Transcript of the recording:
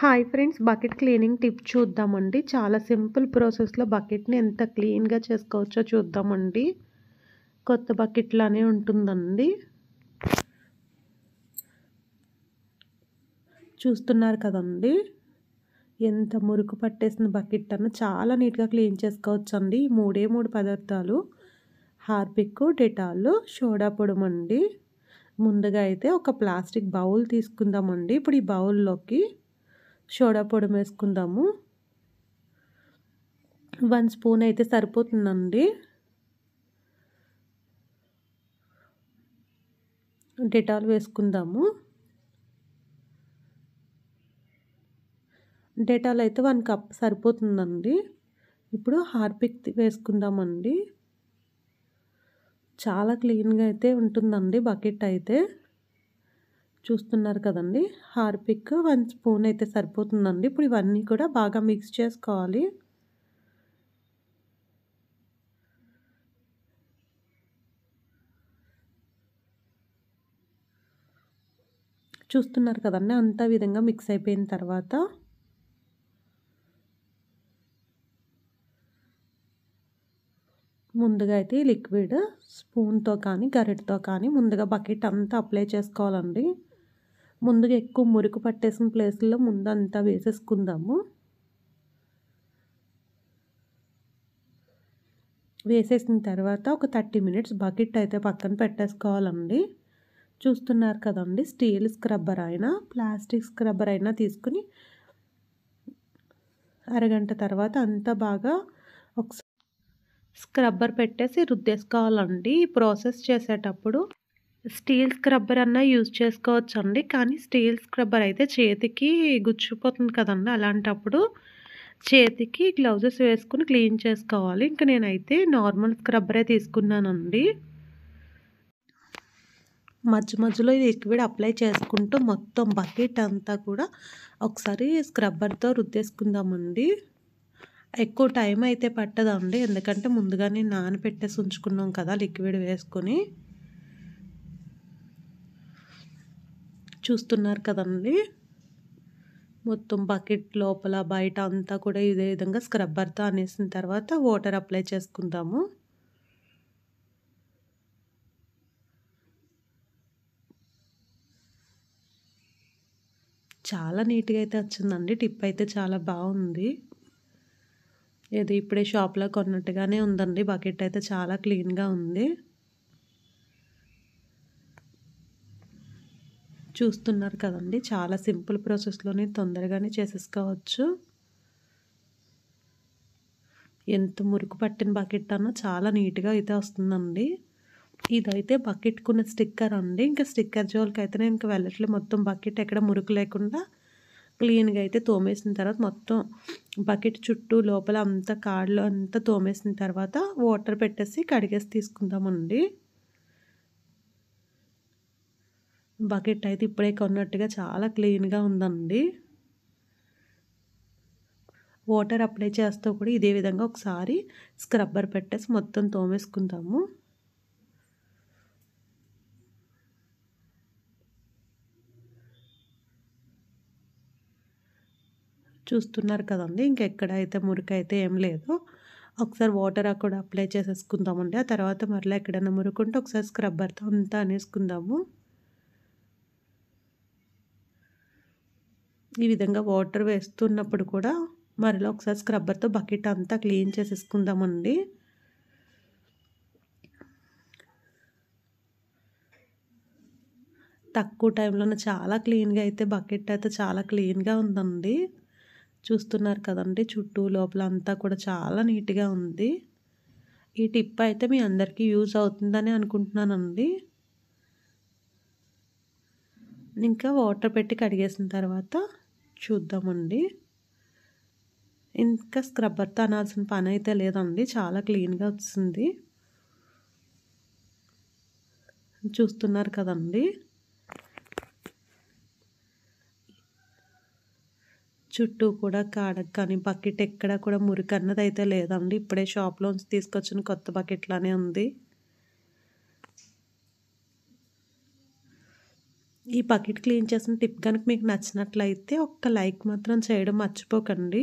Hi friends! Bucket cleaning tip చూద్దామండి. చాలా simple ప్రాసెస్‌లో బకెట్‌ని ఎంత క్లీన్‌గా చేసుకోవచ్చో చూద్దామండి. కొత్త బకెట్‌లానే ఉంటుందండి. చూస్తున్నారు కదండీ! ఎంత మురికి పట్టేసిన బకెట్ అన్న చాలా నీట్‌గా క్లీన్ చేసుకోవచ్చండి. ఈ మూడే 3 పదార్థాలు హార్పిక్, డెటాల్, సోడా పొడమండి. ముందుగా అయితే ఒక ప్లాస్టిక్ బౌల్ తీసుకుందామండి. ఇప్పుడు ఈ బౌల్‌లోకి సోడా పొడి వేసుకుందాము. 1 స్పూన్ అయితే సరిపోతుందండి. డెటాల్ వేసుకుందాము. డెటాల్ అయితే 1 కప్ సరిపోతుందండి. ఇప్పుడు హార్పిక్ వేసుకుందామండి. చాలా క్లీన్‌గా అయితే ఉంటుందండి బకెట్ అయితే. చూస్తున్నారు కదండీ! హార్పిక్ 1 స్పూన్ అయితే సరిపోతుందండి. ఇప్పుడు ఇవన్నీ కూడా బాగా మిక్స్ చేసుకోవాలి. చూస్తున్నారు కదండీ! అంతా విధంగా మిక్స్ అయిపోయిన తర్వాత ముందుగా అయితే ఈ లిక్విడ్ స్పూన్‌తో కానీ, గరిటెతో కానీ ముందుగా బకెట్ అంతా అప్లై చేసుకోవాలండి. ముందుగా ఎక్కువ మురికి పట్టేసిన ప్లేస్‌లో ముందంతా వేసేసుకుందాము. వేసేసిన తర్వాత ఒక 30 మినిట్స్ బకెట్ అయితే పక్కన పెట్టేసుకోవాలండి. చూస్తున్నారు కదండీ! స్టీల్ స్క్రబ్బర్ అయినా, ప్లాస్టిక్ స్క్రబ్బర్ అయినా తీసుకొని అరగంట తర్వాత అంతా బాగా ఒకసారి స్క్రబ్బర్ పెట్టేసి రుద్దేసుకోవాలండి. ఈ ప్రాసెస్ చేసేటప్పుడు స్టీల్ స్క్రబ్బర్ అన్నా యూజ్ చేసుకోవచ్చండి. కానీ స్టీల్ స్క్రబ్బర్ అయితే చేతికి గుచ్చుకుపోతుంది కదండీ! అలాంటప్పుడు చేతికి గ్లౌజెస్ వేసుకొని క్లీన్ చేసుకోవాలి. ఇంక నేనైతే నార్మల్ స్క్రబ్బరే తీసుకున్నానండి. మధ్యలో ఈ లిక్విడ్ అప్లై చేసుకుంటూ మొత్తం బకెట్ అంతా కూడా ఒకసారి స్క్రబ్బర్‌తో రుద్దేసుకుందామండి. ఎక్కువ టైం అయితే పట్టదండి. ఎందుకంటే ముందుగానే నానబెట్టేసి ఉంచుకున్నాం కదా లిక్విడ్ వేసుకొని. చూస్తున్నారు కదండీ! మొత్తం బకెట్ లోపల, బయట అంతా కూడా ఇదే విధంగా స్క్రబ్బర్‌తో అనేసిన తర్వాత వాటర్ అప్లై చేసుకుందాము. చాలా నీట్‌గా అయితే వచ్చిందండి. టిప్ అయితే చాలా బాగుంది. ఏదో ఇప్పుడే షాప్‌లో కొన్నట్టుగానే ఉందండి. బకెట్ అయితే చాలా క్లీన్‌గా ఉంది. చూస్తున్నారు కదండీ! చాలా సింపుల్ ప్రాసెస్‌లోనే తొందరగానే చేసేసుకోవచ్చు. ఎంత మురికి పట్టిన బకెట్ అన్నా చాలా నీట్‌గా అయితే వస్తుందండి. ఇదైతే బకెట్‌కున్న స్టిక్కర్ అండి. ఇంకా స్టిక్కర్ జోలికైతే నేను ఇంక వెళ్ళట్లేదు. మొత్తం బకెట్ ఎక్కడ మురికి లేకుండా క్లీన్‌గా అయితే తోమేసిన తర్వాత మొత్తం బకెట్ చుట్టూ లోపల అంతా కాడులో అంతా తోమేసిన తర్వాత వాటర్ పెట్టేసి కడిగేసి తీసుకుందామండి. బకెట్ అయితే ఇప్పుడే కొన్నట్టుగా చాలా క్లీన్‌గా ఉందండి. వాటర్ అప్లై చేస్తూ కూడా ఇదే విధంగా ఒకసారి స్క్రబ్బర్ పెట్టేసి మొత్తం తోమేసుకుందాము. చూస్తున్నారు కదండీ! ఇంకెక్కడైతే మురికైతే ఏం లేదు. ఒకసారి వాటర్ కూడా అప్లై చేసేసుకుందామండి. ఆ తర్వాత మరలా ఎక్కడైనా మురికుంటే ఒకసారి స్క్రబ్బర్‌తో అంతా అనేసుకుందాము. ఈ విధంగా వాటర్ వేస్తున్నప్పుడు కూడా మరలా ఒకసారి స్క్రబ్బర్‌తో బకెట్ అంతా క్లీన్ చేసేసుకుందామండి. తక్కువ టైంలోనే చాలా క్లీన్‌గా అయితే బకెట్ అయితే చాలా క్లీన్‌గా ఉందండి. చూస్తున్నారు కదండీ! చుట్టూ లోపల అంతా కూడా చాలా నీట్‌గా ఉంది. ఈ టిప్ అయితే మీ అందరికీ యూజ్ అవుతుందని అనుకుంటున్నానండి. ఇంకా వాటర్ పెట్టి కడిగేసిన తర్వాత చూద్దామండి. ఇంకా స్క్రబ్బర్‌తో అనాల్సిన పనైతే లేదండి. చాలా క్లీన్‌గా వచ్చింది. చూస్తున్నారు కదండీ! చుట్టూ కూడా కాడకు కానీ బకెట్ ఎక్కడ కూడా మురికన్నదైతే లేదండి. ఇప్పుడే షాప్‌లోంచి తీసుకొచ్చిన కొత్త బకెట్‌లానే ఉంది. ఈ బకెట్ క్లీన్ చేసిన టిప్ గనుక మీకు నచ్చినట్లయితే ఒక్క లైక్ మాత్రం చేయడం మర్చిపోకండి.